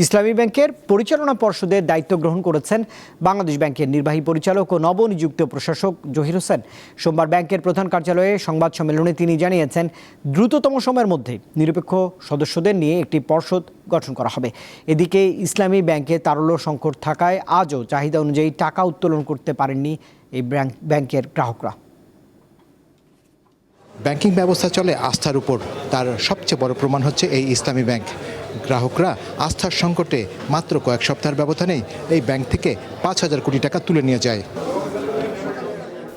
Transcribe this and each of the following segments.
ইসলামী ব্যাংকের পরিচালনা পর্ষদের দায়িত্ব গ্রহণ করেছেন বাংলাদেশ ব্যাংকের নির্বাহী পরিচালক ও নবনিযুক্ত প্রশাসক জহির হোসেন। সোমবার ব্যাংকের প্রধান কার্যালয়ে সংবাদ সম্মেলনে তিনি জানিয়েছেন, দ্রুততম সময়ের মধ্যে নিরপেক্ষ সদস্যদের নিয়ে একটি পর্ষদ গঠন করা হবে। এদিকে ইসলামী ব্যাংকে তারল্য সংকট থাকায় আজও চাহিদা অনুযায়ী টাকা উত্তোলন করতে পারেননি এই ব্যাংকের গ্রাহকরা। ব্যাংকিং ব্যবস্থা চলে আস্থার উপর, তার সবচেয়ে বড় প্রমাণ হচ্ছে এই ইসলামী ব্যাংক। গ্রাহকরা আস্থার সংকটে মাত্র কয়েক সপ্তাহের ব্যবধানেই এই ব্যাংক থেকে 5,000 কোটি টাকা তুলে নিয়ে যায়।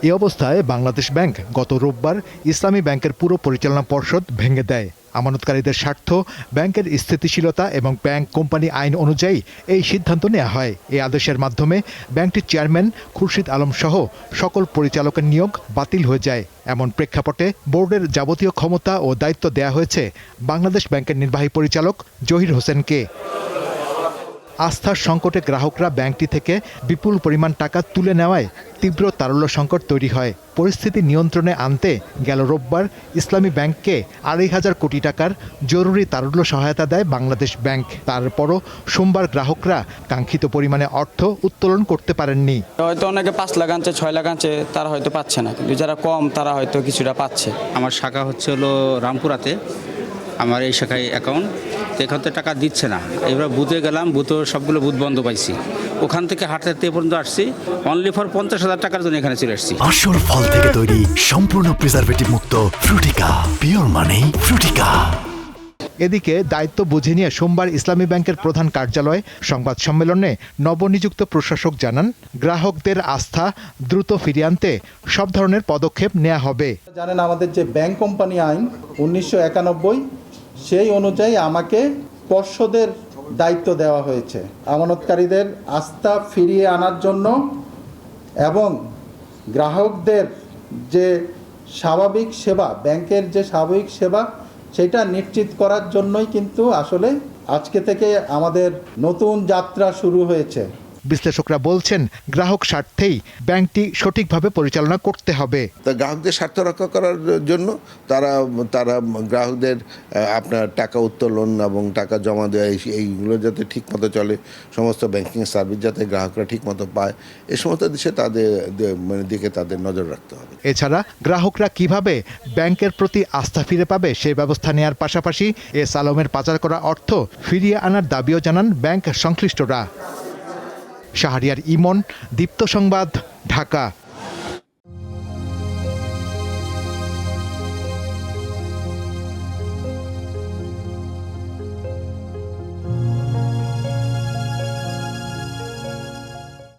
এই অবস্থায় বাংলাদেশ ব্যাংক গত রোববার ইসলামী ব্যাংকের পুরো পরিচালনা পর্ষদ ভেঙে দেয়। আমানতকারীদের স্বার্থ, ব্যাংকের স্থিতিশীলতা এবং ব্যাংক কোম্পানি আইন অনুযায়ী এই সিদ্ধান্ত নেওয়া হয়। এই আদেশের মাধ্যমে ব্যাংকটির চেয়ারম্যান খুরশিদ আলম সহ সকল পরিচালকের নিয়োগ বাতিল হয়ে যায়। এমন প্রেক্ষাপটে বোর্ডের যাবতীয় ক্ষমতা ও দায়িত্ব দেয়া হয়েছে বাংলাদেশ ব্যাংকের নির্বাহী পরিচালক জহির হোসেনকে। আস্থার সংকটে গ্রাহকরা ব্যাংকটি থেকে বিপুল পরিমাণ টাকা তুলে নেওয়ায় তীব্র তারল্য সংকট তৈরি হয়। পরিস্থিতি নিয়ন্ত্রণে আনতে গেল রোববার ইসলামী ব্যাংককে 2,500 কোটি টাকার জরুরি তারল্য সহায়তা দেয় বাংলাদেশ ব্যাংক। তারপরও সোমবার গ্রাহকরা কাঙ্ক্ষিত পরিমাণে অর্থ উত্তোলন করতে পারেননি। হয়তো অনেকে 5 লাখ আনছে, 6 লাখ আনছে, তারা হয়তো পাচ্ছে না, কিন্তু যারা কম তারা হয়তো কিছুটা পাচ্ছে। আমার শাখা হচ্ছে রামপুরাতে, আমার এই শাখায় অ্যাকাউন্ট, এখান থেকে টাকা দিচ্ছে না। এবার বুথে গেলাম, বুথে সবগুলো বুথ বন্ধ পাইছি। ওখান থেকে হাঁটতে পর্যন্ত আসছি, অনলি ফর 50,000 টাকার জন্য এখানে চলে আসছি। আসল ফল থেকে তৈরি, সম্পূর্ণ প্রিজারভেটিভ মুক্ত ফ্রুটিকা, পিওর মানে ফ্রুটিকা। এদিকে দায়িত্ব বুঝে নিয়ে সোমবার ইসলামী ব্যাংকের প্রধান কার্যালয়ে সংবাদ সম্মেলনে নবনিযুক্ত প্রশাসক জানান, গ্রাহকদের আস্থা দ্রুত ফিরিয়ে আনতে সব ধরনের পদক্ষেপ নেওয়া হবে। জানেন, আমাদের যে ব্যাংক কোম্পানি আইন 1991, সেই অনুযায়ী আমাকে পর্ষদের দায়িত্ব দেওয়া হয়েছে আমানতকারীদের আস্থা ফিরিয়ে আনার জন্য এবং গ্রাহকদের যে স্বাভাবিক সেবা, ব্যাংকের যে স্বাভাবিক সেবা, সেটা নিশ্চিত করার জন্যই কিন্তু আসলে আজকে থেকে আমাদের নতুন যাত্রা শুরু হয়েছে। বিশ্লেষকরা বলছেন, গ্রাহক স্বার্থেই ব্যাংকটি সঠিকভাবে পরিচালনা করতে হবে। তা গ্রাহকদের স্বার্থ রক্ষা করার জন্য তারা গ্রাহকদের আপনার টাকা উত্তোলন এবং টাকা জমা দেওয়া এইগুলো যাতে ঠিকমতো চলে, সমস্ত ব্যাংকিং সার্ভিস যাতে গ্রাহকরা ঠিকমতো পায়, এই সমস্ত দিকে তাদের নজর রাখতে হবে। এছাড়া গ্রাহকরা কিভাবে ব্যাংকের প্রতি আস্থা ফিরে পাবে সেই ব্যবস্থা নেওয়ার পাশাপাশি এস আলমের পাচার করা অর্থ ফিরিয়ে আনার দাবিও জানান ব্যাংক সংশ্লিষ্টরা। শাহরিয়ার ইমন, দীপ্ত সংবাদ, ঢাকা।